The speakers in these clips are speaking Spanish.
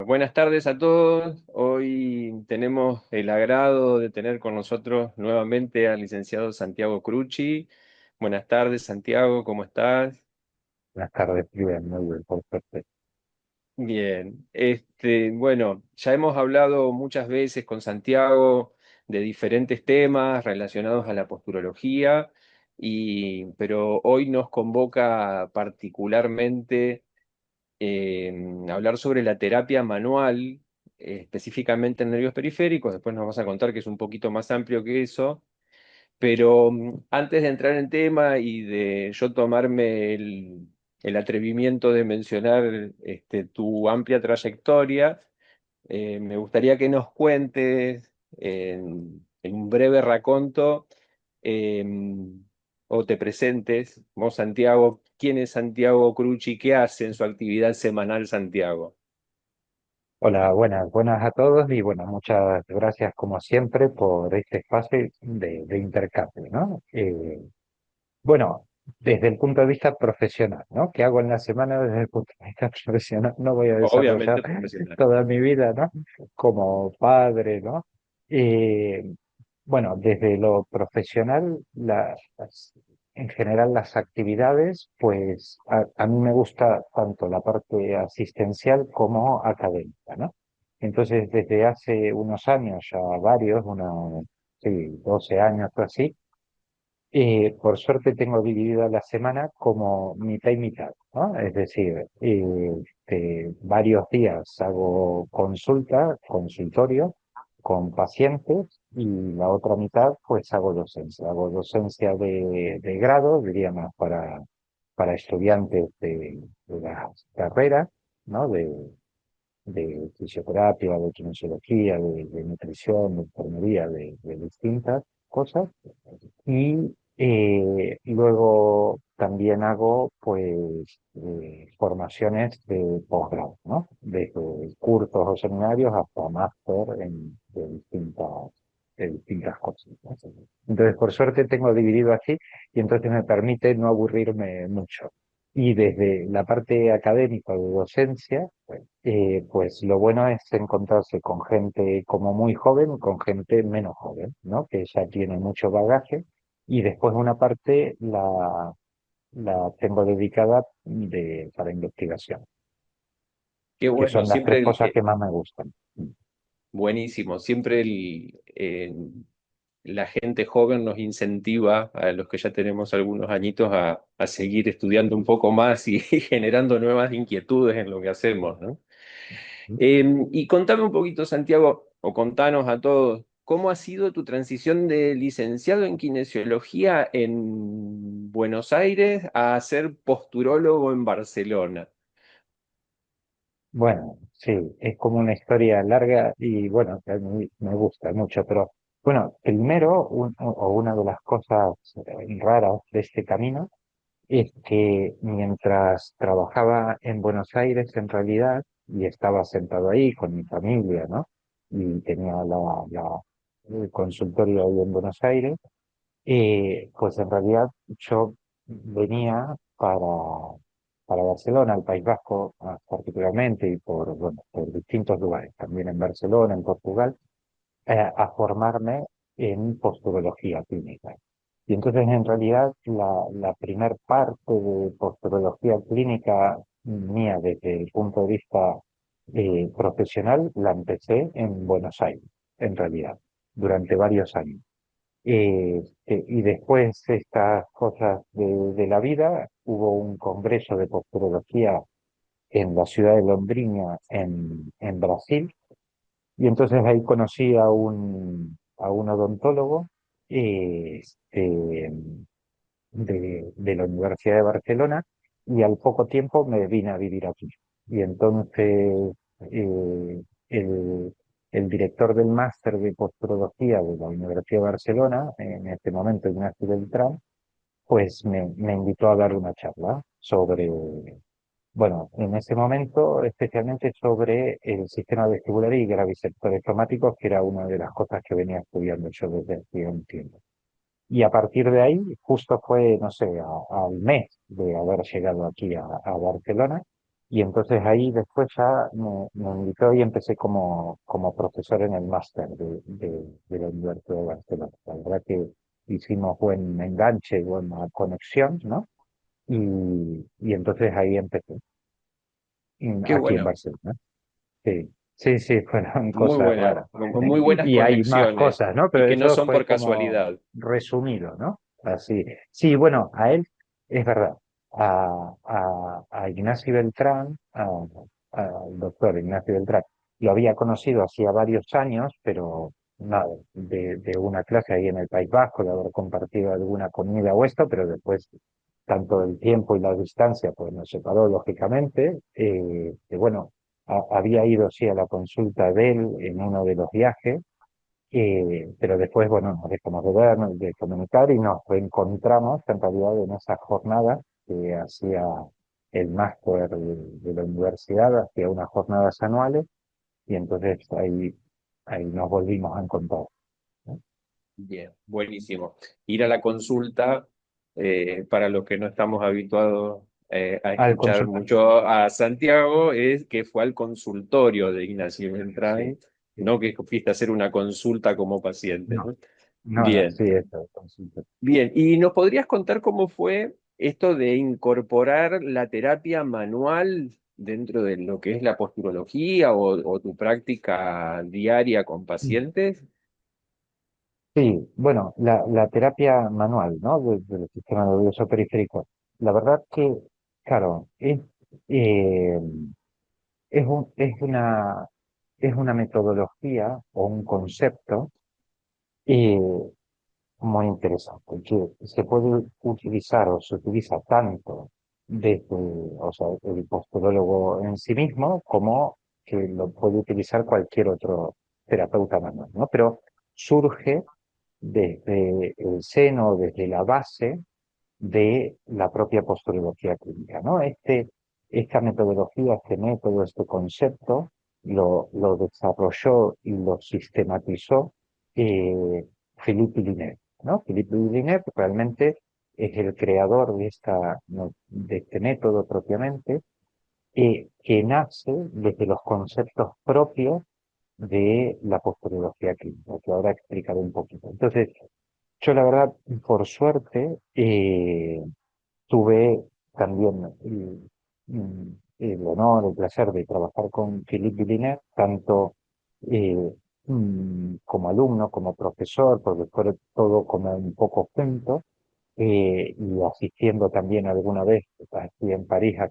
Buenas tardes a todos. Hoy tenemos el agrado de tener con nosotros nuevamente al licenciado Santiago Crucci. Buenas tardes, Santiago, ¿cómo estás? Buenas tardes, bien, muy bien, por suerte. Bien. Bueno, ya hemos hablado muchas veces con Santiago de diferentes temas relacionados a la posturología, pero hoy nos convoca particularmente hablar sobre la terapia manual, específicamente en nervios periféricos. Después nos vas a contar que es un poquito más amplio que eso. Pero antes de entrar en tema y de yo tomarme el atrevimiento de mencionar tu amplia trayectoria, me gustaría que nos cuentes en un breve raconto, eh, o te presentes, vos Santiago, quién es Santiago Crucci, qué hace en su actividad semanal Santiago. Hola, buenas a todos y bueno, muchas gracias como siempre por este espacio de intercambio, ¿no? Bueno, desde el punto de vista profesional, ¿no? ¿Qué hago en la semana desde el punto de vista profesional? No voy a desarrollar Obviamente profesional. toda mi vida, ¿no? Como padre, ¿no? Eh, bueno, desde lo profesional, en general las actividades, pues a mí me gusta tanto la parte asistencial como académica, ¿no? Entonces, desde hace unos años, ya varios, unos sí, 12 años o así, por suerte tengo dividida la semana como mitad y mitad, ¿no? Es decir, varios días hago consultorio con pacientes y la otra mitad pues hago docencia. Hago docencia de grado, diría más para estudiantes de las carreras, ¿no? De fisioterapia, de kinesiología, de nutrición, de enfermería, de distintas cosas. Y luego también hago pues formaciones de posgrado, ¿no? Desde cursos o seminarios hasta máster de distintas cosas, ¿no? Entonces, por suerte tengo dividido así y entonces me permite no aburrirme mucho. Y desde la parte académica de docencia, pues lo bueno es encontrarse con gente como muy joven y con gente menos joven, ¿no? Que ya tiene mucho bagaje y después una parte la tengo dedicada para investigación, Qué que bueno, son las tres siempre cosas que más me gustan. buenísimo, siempre la gente joven nos incentiva a los que ya tenemos algunos añitos a seguir estudiando un poco más y, generando nuevas inquietudes en lo que hacemos, ¿no? Y contame un poquito, Santiago, o contanos a todos, ¿cómo ha sido tu transición de licenciado en kinesiología en Buenos Aires a ser posturólogo en Barcelona? Bueno, sí, es como una historia larga y bueno, que a mí me gusta mucho, pero bueno, primero, o una de las cosas raras de este camino es que mientras trabajaba en Buenos Aires, en realidad, y estaba sentado ahí con mi familia, ¿no? Y tenía el consultorio ahí en Buenos Aires, pues en realidad yo venía para Barcelona, al País Vasco particularmente, y bueno, por distintos lugares, también en Barcelona, en Portugal, a formarme en posturología clínica. Y entonces, en realidad, la primer parte de posturología clínica mía desde el punto de vista profesional la empecé en Buenos Aires, en realidad, durante varios años. Y después estas cosas de la vida, hubo un congreso de posturología en la ciudad de Londrina, en Brasil, y entonces ahí conocí a un odontólogo de la Universidad de Barcelona y al poco tiempo me vine a vivir aquí. Y entonces eh, el, el director del máster de posturología de la Universidad de Barcelona, en este momento Ignacio Beltrán, pues me invitó a dar una charla sobre, bueno, en ese momento especialmente sobre el sistema vestibular y graviceptores somáticos, que era una de las cosas que venía estudiando yo desde hace un tiempo. Y a partir de ahí, justo fue, no sé, al mes de haber llegado aquí a Barcelona, Y entonces ahí después ya me invitó y empecé como profesor en el máster de la Universidad de Barcelona. La verdad que hicimos buen enganche, buena conexión, ¿no? Y entonces ahí empecé, Qué aquí en bueno, Barcelona. Sí, sí, sí, fueron muy cosas buena, raras. muy buenas Y hay más conexiones cosas, ¿no? y Pero que no eso son fue por como casualidad. resumido, ¿no? Así. Sí, bueno, a él, es verdad, a Ignacio Beltrán, al doctor Ignacio Beltrán, lo había conocido hacía varios años, pero nada, de una clase ahí en el País Vasco, de haber compartido alguna comida o esto, pero después tanto el tiempo y la distancia pues nos separó lógicamente. Que bueno, había ido sí a la consulta de él en uno de los viajes, pero después, bueno, nos dejamos de ver, de comunicar y nos reencontramos en realidad en esa jornada que hacía el máster de la universidad, hacía unas jornadas anuales y entonces ahí nos volvimos a encontrar, ¿no? Bien, buenísimo. Ir a la consulta, para los que no estamos habituados a Al escuchar consultar. mucho a Santiago, es que fue al consultorio de Ignacio Sí, Beltrán, sí. no que fuiste a hacer una consulta como paciente, No, ¿no? no, no, Bien, sí, eso, consulta. bien. ¿Y nos podrías contar cómo fue esto de incorporar la terapia manual dentro de lo que es la posturología o tu práctica diaria con pacientes? Sí, bueno, la terapia manual, ¿no? Del sistema nervioso periférico. La verdad que, claro, eh, es una metodología o un concepto eh, muy interesante, que se puede utilizar o se utiliza tanto desde, o sea, el posturólogo en sí mismo, como que lo puede utilizar cualquier otro terapeuta manual, ¿no? Pero surge desde el seno, desde la base de la propia posturología clínica, ¿no? Esta metodología, este método, este concepto, lo desarrolló y lo sistematizó Philippe Villeneuve, ¿no? Philippe Villeneuve realmente es el creador de este método propiamente, que nace desde los conceptos propios de la posturología clínica, que ahora explicaré un poquito. Entonces, yo la verdad, por suerte, tuve también el honor, el placer de trabajar con Philippe Villeneuve, tanto eh, como alumno, como profesor, porque fue todo como un poco junto, y asistiendo también alguna vez aquí en París a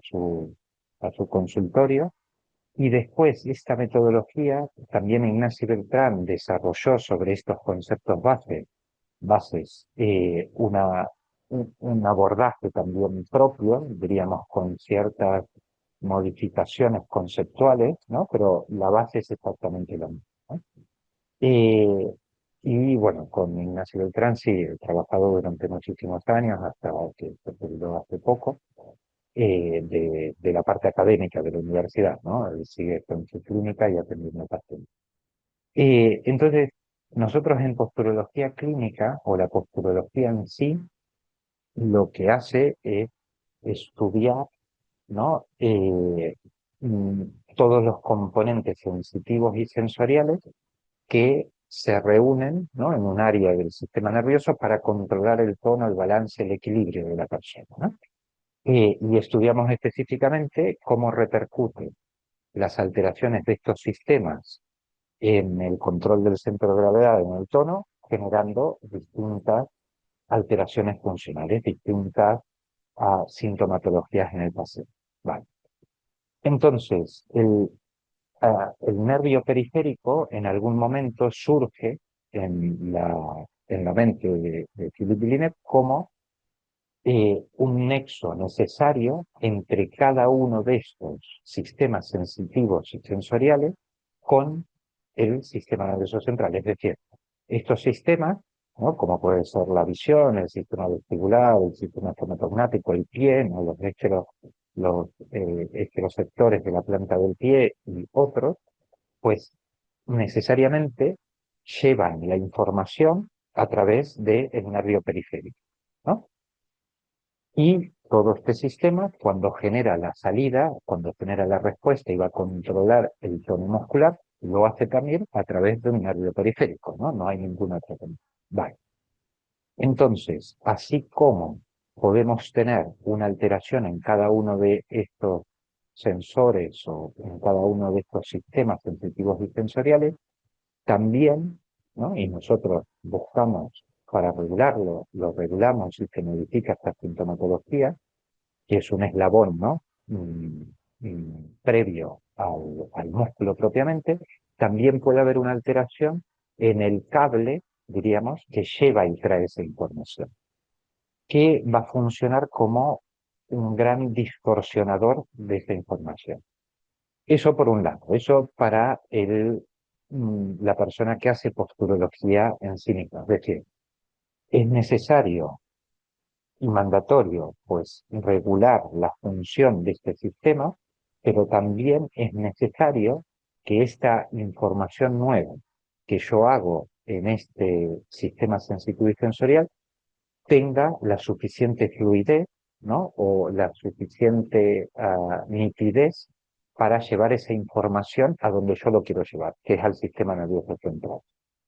su consultorio. Y después esta metodología también Ignacio Beltrán desarrolló sobre estos conceptos bases, un abordaje también propio, diríamos, con ciertas modificaciones conceptuales, ¿no? Pero la base es exactamente la misma, ¿no? Eh, y bueno, con Ignacio Beltrán sí, he trabajado durante muchísimos años, hasta que se jubiló hace poco, de la parte académica de la universidad, ¿no? Él sigue con su clínica y atendiendo pacientes. Entonces, nosotros en posturología clínica, o la posturología en sí, lo que hace es estudiar, ¿no? Mm, todos los componentes sensitivos y sensoriales que se reúnen, ¿no? En un área del sistema nervioso para controlar el tono, el balance, el equilibrio de la persona, ¿no? Y estudiamos específicamente cómo repercuten las alteraciones de estos sistemas en el control del centro de gravedad en el tono, generando distintas alteraciones funcionales, distintas sintomatologías en el paciente. Vale. Entonces, el nervio periférico en algún momento surge en la mente de Philippe Villeneuve como un nexo necesario entre cada uno de estos sistemas sensitivos y sensoriales con el sistema nervioso central. Es decir, estos sistemas, ¿no? Como puede ser la visión, el sistema vestibular, el sistema electromagnético, el pie, ¿no? Los esteroceptores de la planta del pie y otros, pues necesariamente llevan la información a través del nervio periférico, ¿no? Y todo este sistema, cuando genera la salida, cuando genera la respuesta y va a controlar el tono muscular, lo hace también a través de un nervio periférico, ¿no? No hay ninguna otra forma. Vale. Entonces, así como podemos tener una alteración en cada uno de estos sensores o en cada uno de estos sistemas sensitivos y sensoriales, también, ¿no? Y nosotros buscamos para regularlo, lo regulamos y se modifica esta sintomatología, que es un eslabón, ¿no? Previo al músculo propiamente, también puede haber una alteración en el cable, diríamos, que lleva y trae esa información, que va a funcionar como un gran distorsionador de esa información. Eso por un lado, eso para la persona que hace posturología en sí misma. Es decir, es necesario y mandatorio, pues, regular la función de este sistema, pero también es necesario que esta información nueva que yo hago en este sistema sensitivo y sensorial tenga la suficiente fluidez, ¿no? O la suficiente nitidez para llevar esa información a donde yo lo quiero llevar, que es al sistema nervioso central.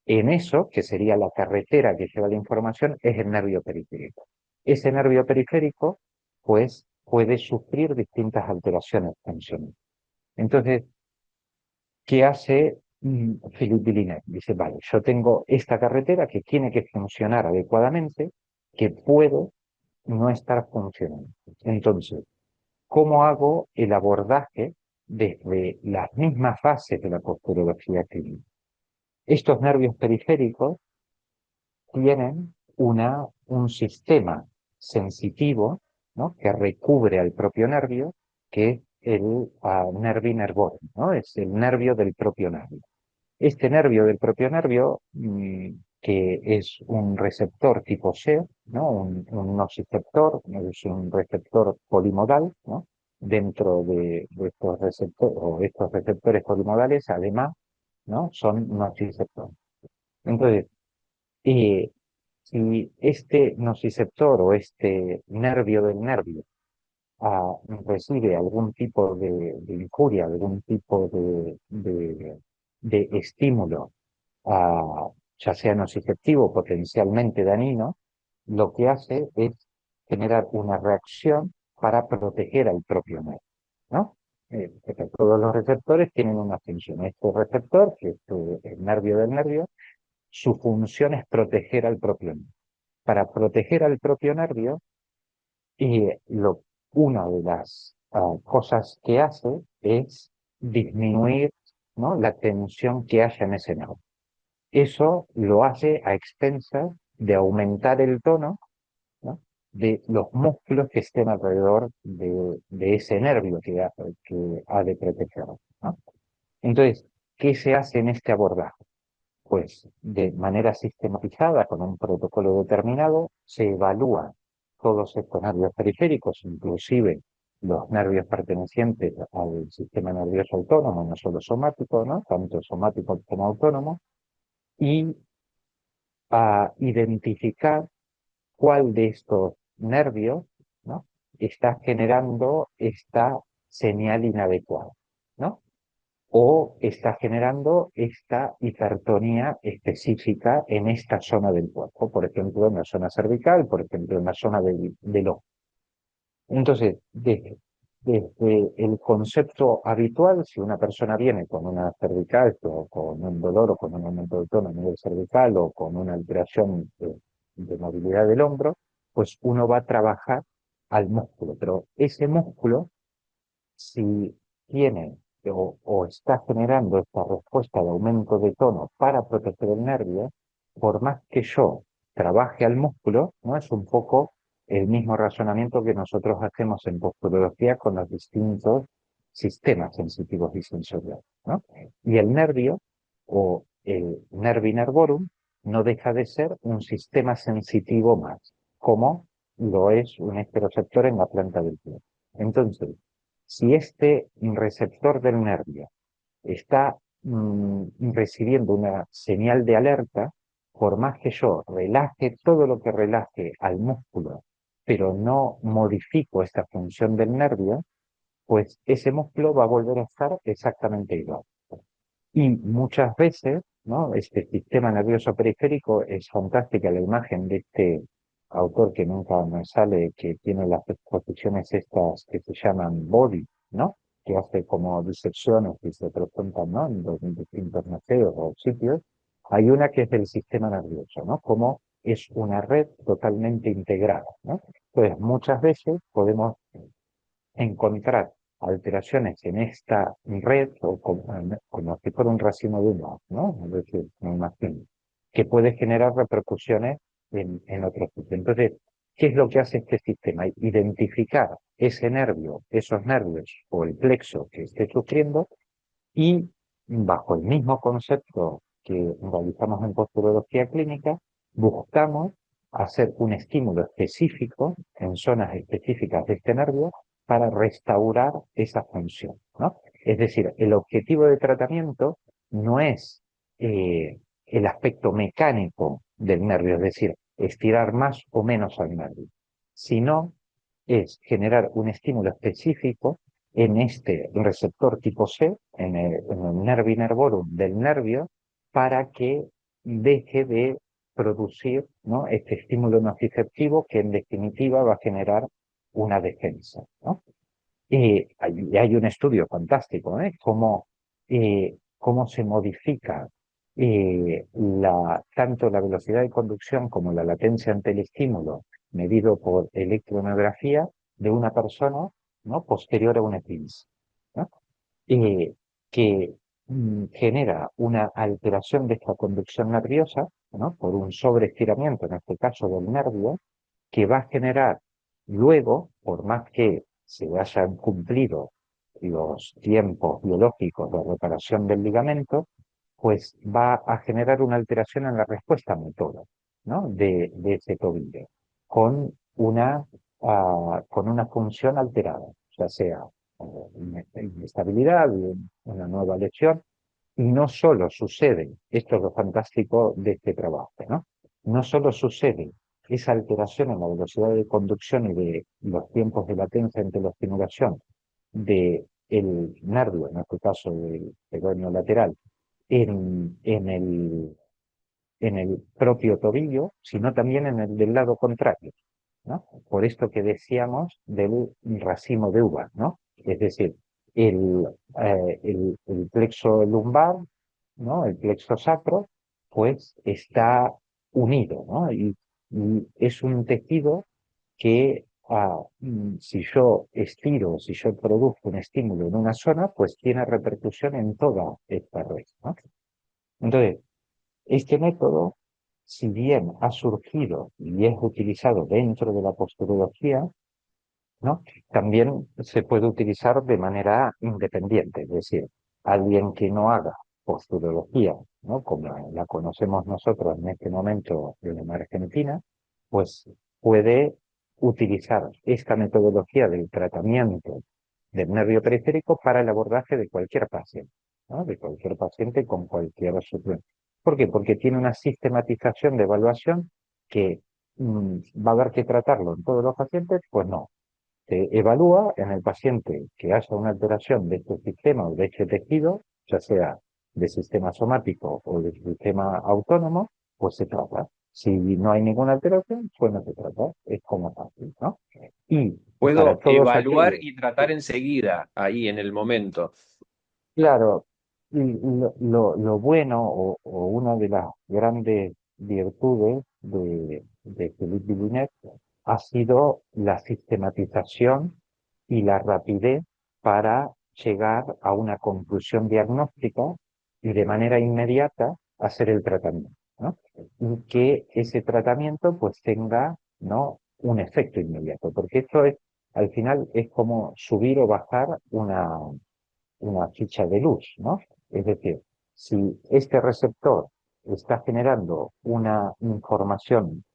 En eso, que sería la carretera que lleva la información, es el nervio periférico. Ese nervio periférico, pues, puede sufrir distintas alteraciones funcionales. Entonces, ¿qué hace Philippe Villeneuve? Dice, vale, yo tengo esta carretera que tiene que funcionar adecuadamente, que puede no estar funcionando. Entonces, ¿cómo hago el abordaje desde las mismas fases de la posturología clínica? Estos nervios periféricos tienen un sistema sensitivo, ¿no? Que recubre al propio nervio, que es el nervi nervorum, ¿no? Es el nervio del propio nervio. Este nervio del propio nervio, que es un receptor tipo C, ¿no? Un nociceptor, es un receptor polimodal, ¿no? Dentro de estos receptores, o estos receptores polimodales, además, ¿no? Son nociceptores. Entonces, eh, si este nociceptor o este nervio del nervio recibe algún tipo de injuria, algún tipo de estímulo, ya sea nociceptivo, potencialmente dañino, lo que hace es generar una reacción para proteger al propio nervio, ¿no? Porque todos los receptores tienen una función. Este receptor, que es el nervio del nervio, su función es proteger al propio nervio. Para proteger al propio nervio, y una de las cosas que hace es disminuir, ¿no? La tensión que haya en ese nervio. Eso lo hace a expensas de aumentar el tono, ¿no? De los músculos que estén alrededor de ese nervio que ha de proteger, ¿no? Entonces, ¿qué se hace en este abordaje? Pues de manera sistematizada, con un protocolo determinado, se evalúan todos estos nervios periféricos, inclusive los nervios pertenecientes al sistema nervioso autónomo, no solo somático, ¿no? Tanto somático como autónomo, y a identificar cuál de estos nervios, ¿no? Está generando esta señal inadecuada, ¿no? O está generando esta hipertonía específica en esta zona del cuerpo, por ejemplo, en la zona cervical, por ejemplo, en la zona del ojo. Entonces, desde el concepto habitual, si una persona viene con una cervical o con un dolor o con un aumento de tono a nivel cervical o con una alteración de movilidad del hombro, pues uno va a trabajar al músculo, pero ese músculo, si tiene o está generando esta respuesta de aumento de tono para proteger el nervio, por más que yo trabaje al músculo, ¿no? Es un poco el mismo razonamiento que nosotros hacemos en posturología con los distintos sistemas sensitivos y sensoriales, ¿no? Y el nervio o el nervi nervorum no deja de ser un sistema sensitivo más, como lo es un esteroceptor en la planta del pie. Entonces, si este receptor del nervio está recibiendo una señal de alerta, por más que yo relaje todo lo que relaje al músculo pero no modifico esta función del nervio, pues ese músculo va a volver a estar exactamente igual. Y muchas veces, ¿no? Este sistema nervioso periférico es fantástica la imagen de este autor que nunca me sale, que tiene las exposiciones estas que se llaman body, ¿no? Que hace como disecciones y se presentan, ¿no? En los distintos museos o sitios. Hay una que es del sistema nervioso, ¿no? Como es una red totalmente integrada, ¿no? Entonces, muchas veces podemos encontrar alteraciones en esta red, o como si fuera un racimo de uva, ¿no? Es decir, me imagino, que puede generar repercusiones en otros sitios. Entonces, ¿qué es lo que hace este sistema? Identificar ese nervio, esos nervios o el plexo que esté sufriendo y bajo el mismo concepto que realizamos en posturología clínica, buscamos hacer un estímulo específico en zonas específicas de este nervio para restaurar esa función, ¿no? Es decir, el objetivo de tratamiento no es el aspecto mecánico del nervio, es decir, estirar más o menos al nervio, sino es generar un estímulo específico en este receptor tipo C, en el nervi nervorum del nervio, para que deje de producir, ¿no? Este estímulo nociceptivo que en definitiva va a generar una defensa, ¿no? Hay un estudio fantástico, ¿eh? Cómo se modifica tanto la velocidad de conducción como la latencia ante el estímulo medido por electromiografía de una persona, ¿no? Posterior a un eclipse, ¿no? Eh, que genera una alteración de esta conducción nerviosa, ¿no? Por un sobreestiramiento, en este caso del nervio, que va a generar luego, por más que se hayan cumplido los tiempos biológicos de reparación del ligamento, pues va a generar una alteración en la respuesta motora, ¿no? de ese tobillo, con con una función alterada, ya sea una inestabilidad, una nueva lesión, y no solo sucede, esto es lo fantástico de este trabajo, ¿no? No solo sucede esa alteración en la velocidad de conducción y de los tiempos de latencia entre la estimulación del nervio, en este caso del peroneo lateral, en el propio tobillo, sino también en el del lado contrario, ¿no? Por esto que decíamos del racimo de uvas, ¿no? Es decir, el plexo lumbar, ¿no? El plexo sacro, pues está unido, ¿no? Y es un tejido que si yo estiro, si yo produzco un estímulo en una zona, pues tiene repercusión en toda esta red, ¿no? Entonces, este método, si bien ha surgido y es utilizado dentro de la posturología, ¿no? También se puede utilizar de manera independiente, es decir, alguien que no haga posturología, ¿no? Como la conocemos nosotros en este momento en Argentina, pues puede utilizar esta metodología del tratamiento del nervio periférico para el abordaje de cualquier paciente, ¿no? De cualquier paciente con cualquier suplemento. ¿Por qué? Porque tiene una sistematización de evaluación que va a haber que tratarlo en todos los pacientes, pues no, se evalúa en el paciente que haya una alteración de este sistema o de este tejido, ya sea de sistema somático o de sistema autónomo, pues se trata. Si no hay ninguna alteración, pues no se trata. Es como fácil, ¿no? Y para Puedo todos evaluar aquellos, y tratar enseguida, ahí en el momento. claro, y lo bueno o una de las grandes virtudes de Philippe Villeneuve ha sido la sistematización y la rapidez para llegar a una conclusión diagnóstica y de manera inmediata hacer el tratamiento, ¿no? Y que ese tratamiento pues tenga, ¿no? Un efecto inmediato, porque esto es, al final es como subir o bajar una ficha de luz, ¿no? Es decir, si este receptor está generando una información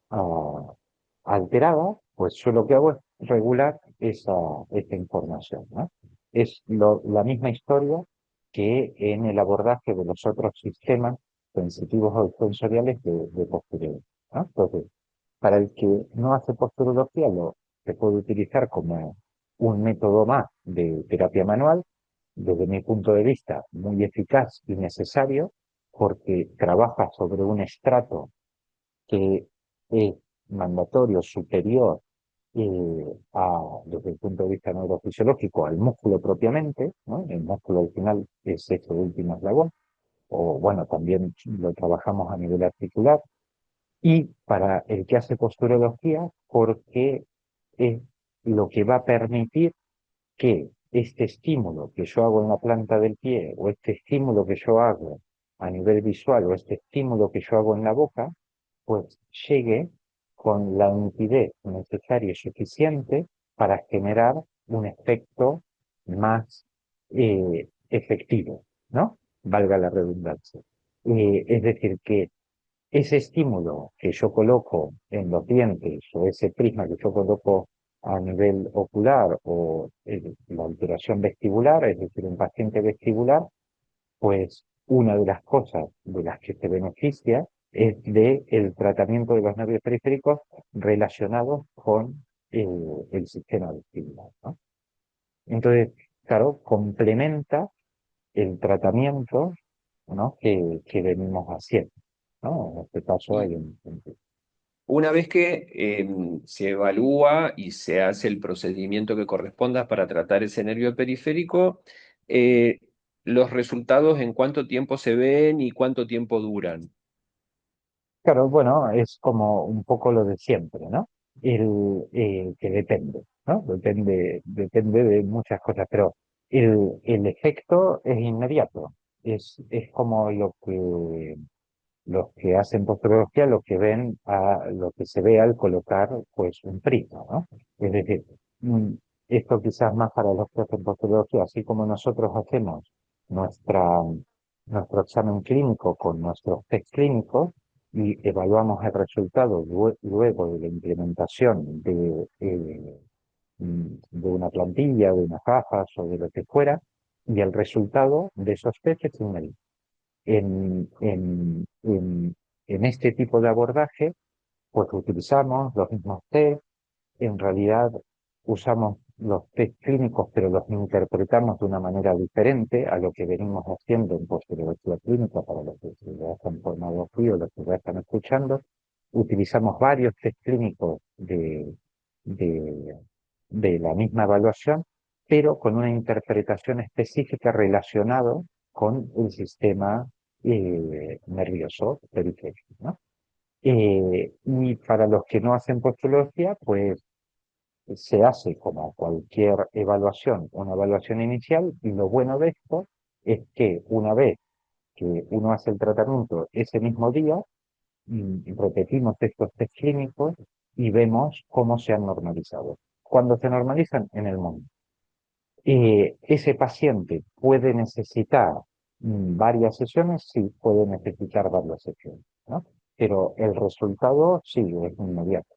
alterada, pues yo lo que hago es regular esta información, ¿no? Es la misma historia que en el abordaje de los otros sistemas sensitivos o sensoriales de postureo, ¿no? Entonces, para el que no hace posturología, se puede utilizar como un método más de terapia manual, desde mi punto de vista, muy eficaz y necesario, porque trabaja sobre un estrato que es mandatorio superior desde el punto de vista neurofisiológico al músculo propiamente, ¿no? El músculo al final es ese último eslabón, o bueno, también lo trabajamos a nivel articular, y para el que hace posturología, porque es lo que va a permitir que este estímulo que yo hago en la planta del pie, o este estímulo que yo hago a nivel visual, o este estímulo que yo hago en la boca, pues llegue con la nitidez necesaria y suficiente para generar un efecto más efectivo, ¿no? Valga la redundancia. Es decir, que ese estímulo que yo coloco en los dientes o ese prisma que yo coloco a nivel ocular o la alteración vestibular, es decir, un paciente vestibular, pues una de las cosas de las que se beneficia es de el tratamiento de los nervios periféricos relacionados con el sistema vestibular, ¿no? Entonces, claro, complementa el tratamiento, ¿no? que venimos haciendo, ¿no? En este caso Y hay un una vez que se evalúa y se hace el procedimiento que corresponda para tratar ese nervio periférico, eh, los resultados en cuánto tiempo se ven y cuánto tiempo duran. Claro, bueno, es como un poco lo de siempre, ¿no? Que depende, ¿no? Depende de muchas cosas, pero el efecto es inmediato. Es como los que hacen posturología, lo que ven lo que se ve al colocar pues un prisma, ¿no? Es decir, mm, esto quizás más para los que hacen posturología, así como nosotros hacemos nuestra, nuestro examen clínico con nuestros test clínicos y evaluamos el resultado luego de la implementación de una plantilla, de unas gafas o de lo que fuera, y el resultado de esos test es inmediato en, en, en, en este tipo de abordaje, pues utilizamos los mismos test, en realidad usamos los test clínicos, pero los interpretamos de una manera diferente a lo que venimos haciendo en posturología clínica para los que ya están formados aquí o los que ya están escuchando. Utilizamos varios test clínicos de, de la misma evaluación, pero con una interpretación específica relacionado con el sistema nervioso periférico, ¿no? Y para los que no hacen postología, pues se hace como cualquier evaluación, una evaluación inicial, y lo bueno de esto es que una vez que uno hace el tratamiento ese mismo día, repetimos estos test clínicos y vemos cómo se han normalizado. Cuando se normalizan en el mundo, ese paciente puede necesitar varias sesiones, sí, puede necesitar varias sesiones, ¿no? Pero el resultado sí es inmediato.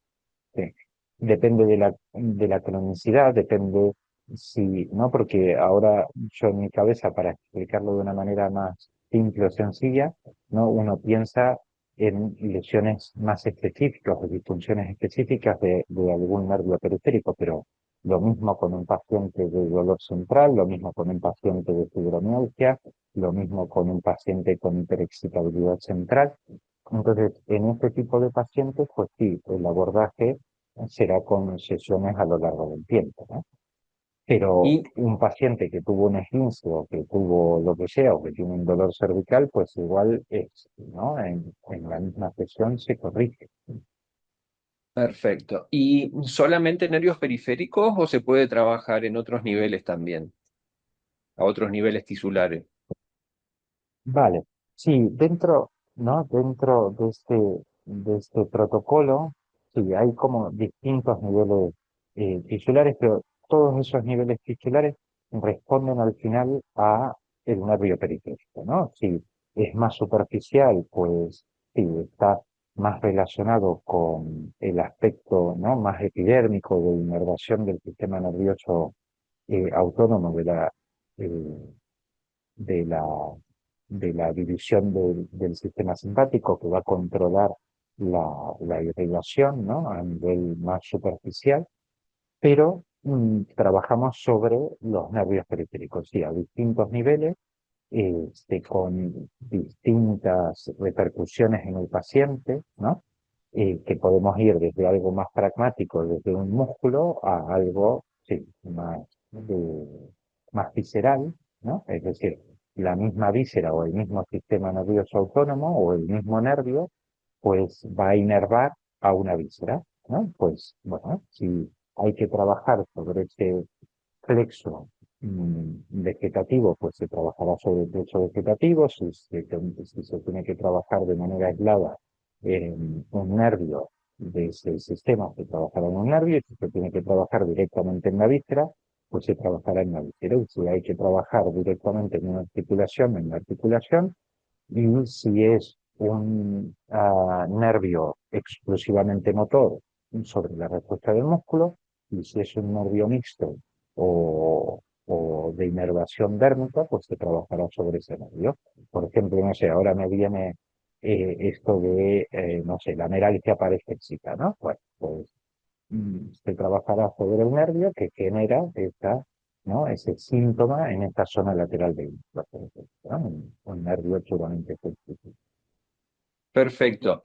Sí. Depende de la cronicidad, depende si, ¿no? Porque ahora yo en mi cabeza, para explicarlo de una manera más simple o sencilla, ¿no? Uno piensa en lesiones más específicas o disfunciones específicas de algún nervio periférico, pero lo mismo con un paciente de dolor central, lo mismo con un paciente de fibromialgia, lo mismo con un paciente con hiperexcitabilidad central. Entonces, en este tipo de pacientes, pues sí, el abordaje será con sesiones a lo largo del tiempo, ¿no? Pero Y un paciente que tuvo un esguince o que tuvo lo que sea o que tiene un dolor cervical, pues igual es, ¿no? En la misma sesión se corrige. perfecto. ¿Y solamente nervios periféricos o se puede trabajar en otros niveles también, a otros niveles tisulares? Vale, sí, dentro, ¿no? Dentro de este protocolo, sí, hay como distintos niveles tisulares, pero todos esos niveles tisulares responden al final a el nervio periférico, ¿no? Si es más superficial, pues sí, está más relacionado con el aspecto, ¿no? Más epidérmico de inervación del sistema nervioso autónomo eh, de la, de la división del sistema simpático que va a controlar la irrigación, ¿no? A nivel más superficial. pero trabajamos sobre los nervios periféricos, sí, a distintos niveles, con distintas repercusiones en el paciente, ¿no? Que podemos ir desde algo más pragmático, desde un músculo, a algo, sí, más visceral, ¿no? Es decir, la misma víscera o el mismo sistema nervioso autónomo o el mismo nervio, pues va a inervar a una víscera, ¿no? Pues, bueno, si hay que trabajar sobre ese flexo vegetativo, pues se trabajará sobre el flexo vegetativo. Si se tiene que trabajar de manera aislada en un nervio de ese sistema, se trabajará en un nervio. Y si se tiene que trabajar directamente en la víscera, pues se trabajará en la víscera. Y si hay que trabajar directamente en una articulación, en la articulación. Y si es un nervio exclusivamente motor, sobre la respuesta del músculo. Y si es un nervio mixto o de inervación dérmica, pues se trabajará sobre ese nervio. Por ejemplo, no sé, ahora me viene esto de, no sé, la meralgia parestésica, ¿no? Bueno, pues se trabajará sobre el nervio que genera ¿no? ese síntoma en esta zona lateral del músculo, por ejemplo, ¿no? Un nervio puramente específico. Perfecto.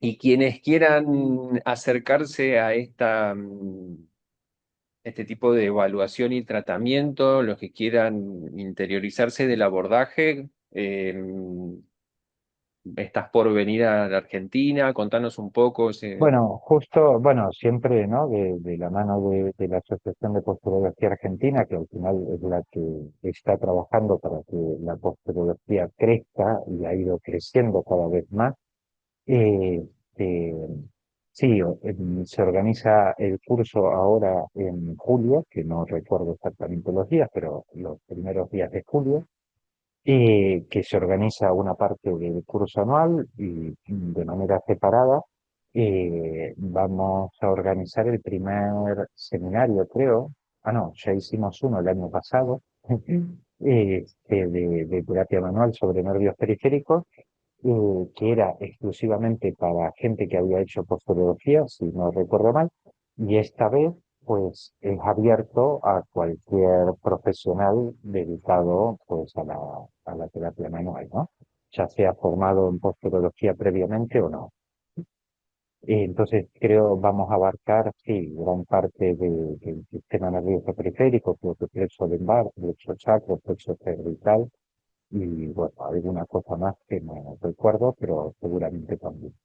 Y quienes quieran acercarse a este tipo de evaluación y tratamiento, los que quieran interiorizarse del abordaje, estás por venir a la Argentina, contanos un poco. Bueno, justo, bueno, siempre, ¿no? De la mano de la Asociación de Posturología Argentina, que al final es la que está trabajando para que la posturología crezca y ha ido creciendo cada vez más. Eh, eh, sí, se organiza el curso ahora en julio, que no recuerdo exactamente los días, pero los primeros días de julio, que se organiza una parte del curso anual y de manera separada. Vamos a organizar el primer seminario, creo. Ah, no, ya hicimos uno el año pasado, de terapia manual sobre nervios periféricos, que era exclusivamente para gente que había hecho posturología, si no recuerdo mal, y esta vez pues es abierto a cualquier profesional dedicado pues a la terapia manual, ¿no? Ya sea formado en posturología previamente o no. Entonces creo vamos a abarcar, sí, gran parte del sistema nervioso periférico, creo que plexo lumbar, plexo sacro, plexo cervical, y bueno, alguna cosa más que no recuerdo, pero seguramente también.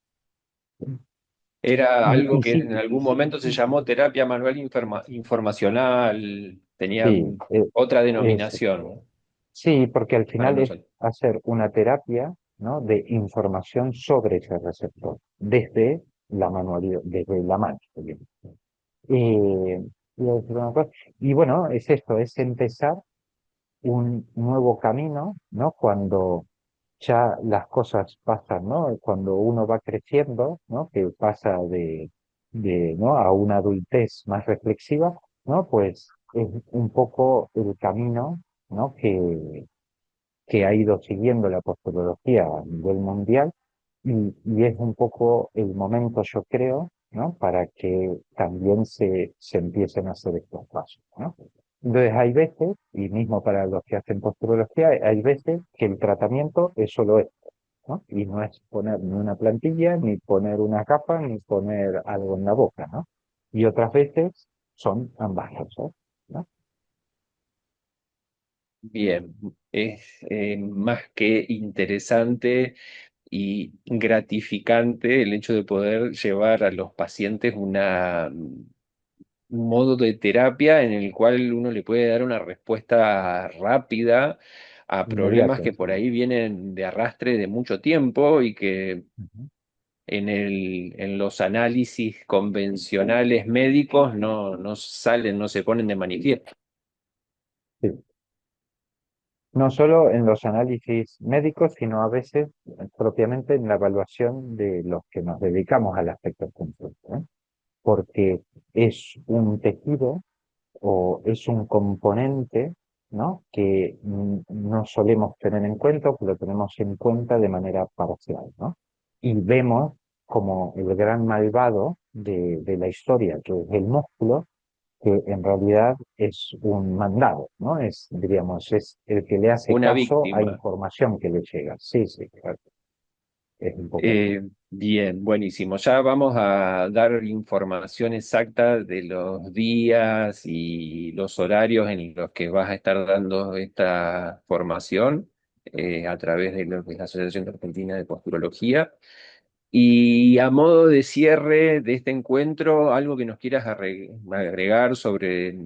Era algo Y que sí, en algún momento se llamó terapia manual informacional, tenía sí, otra es, denominación, ¿no? sí, porque al Para final no es ser- hacer una terapia, ¿no? De información sobre ese receptor, desde la manualidad, desde la mano. Digamos. Eh, iba a decir una cosa, y bueno, es esto, es empezar un nuevo camino, ¿no? Cuando ya las cosas pasan, ¿no? Cuando uno va creciendo, ¿no? Que pasa ¿no? A una adultez más reflexiva, ¿no? Pues es un poco el camino, ¿no? Que ha ido siguiendo la posturología a nivel mundial y es un poco el momento, yo creo, ¿no? Para que también se empiecen a hacer estos pasos, ¿no? Entonces hay veces, y mismo para los que hacen posturología, hay veces que el tratamiento es solo esto, ¿no? Y no es poner ni una plantilla, ni poner una capa, ni poner algo en la boca, ¿no? Y otras veces son ambas cosas, ¿no? Bien, es más que interesante y gratificante el hecho de poder llevar a los pacientes un modo de terapia en el cual uno le puede dar una respuesta rápida a problemas Inmediato. que por ahí vienen de arrastre de mucho tiempo y que Ujú. en los análisis convencionales médicos no salen, no se ponen de manifiesto. Sí. No solo en los análisis médicos, sino a veces propiamente en la evaluación de los que nos dedicamos al aspecto funcional, ¿eh? Porque es un tejido o es un componente, ¿no? Que no solemos tener en cuenta, o que lo tenemos en cuenta de manera parcial, ¿no? Y vemos como el gran malvado de la historia, que es el músculo, que en realidad es un mandado, ¿no? Es, diríamos, es el que le hace Una caso a víctima. información que le llega. Sí, sí, claro, es un poco así. Bien, buenísimo. Ya vamos a dar información exacta de los días y los horarios en los que vas a estar dando esta formación a través de lo que es la Asociación Argentina de Posturología. Y a modo de cierre de este encuentro, algo que nos quieras agregar sobre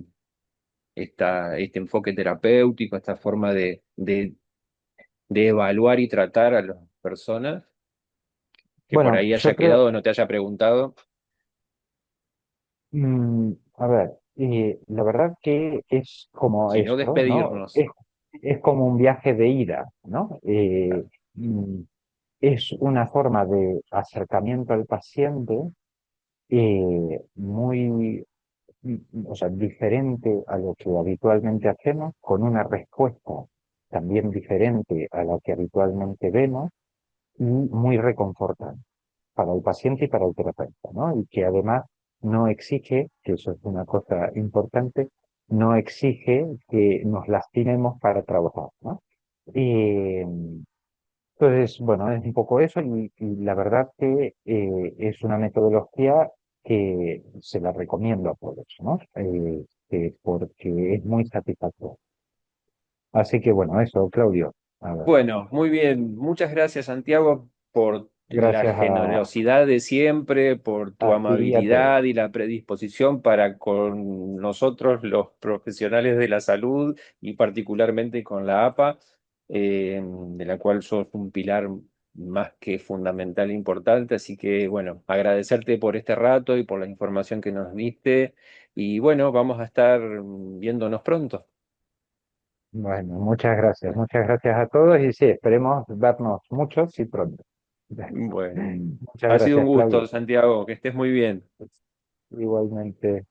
este enfoque terapéutico, esta forma de evaluar y tratar a las personas, que por Bueno, ahí yo haya creo, quedado o no te haya preguntado. a ver, la verdad que es como Si no, esto, ¿no? despedirnos. Es como un viaje de ida, ¿no? Mm, es una forma de acercamiento al paciente muy, o sea, diferente a lo que habitualmente hacemos, con una respuesta también diferente a la que habitualmente vemos y muy reconfortante para el paciente y para el terapeuta, ¿no? Y que además no exige, que eso es una cosa importante, no exige que nos lastimemos para trabajar, ¿no? Eh, entonces, bueno, es un poco eso y la verdad que es una metodología que se la recomiendo a todos, ¿no? Porque es muy satisfactoria. Así que bueno, eso, Claudio. A ver, Bueno, muy bien. Muchas gracias, Santiago, por la gracias generosidad de siempre, por tu a ti y a todos. amabilidad y la predisposición para con nosotros, los profesionales de la salud y particularmente con la APA, de la cual sos un pilar más que fundamental e importante. Así que, bueno, agradecerte por este rato y por la información que nos diste. Y bueno, vamos a estar viéndonos pronto. Bueno, muchas gracias a todos y sí, esperemos vernos muchos y pronto. Bueno, Muchas ha sido un gracias, Claudio. gusto, Santiago, que estés muy bien. Igualmente.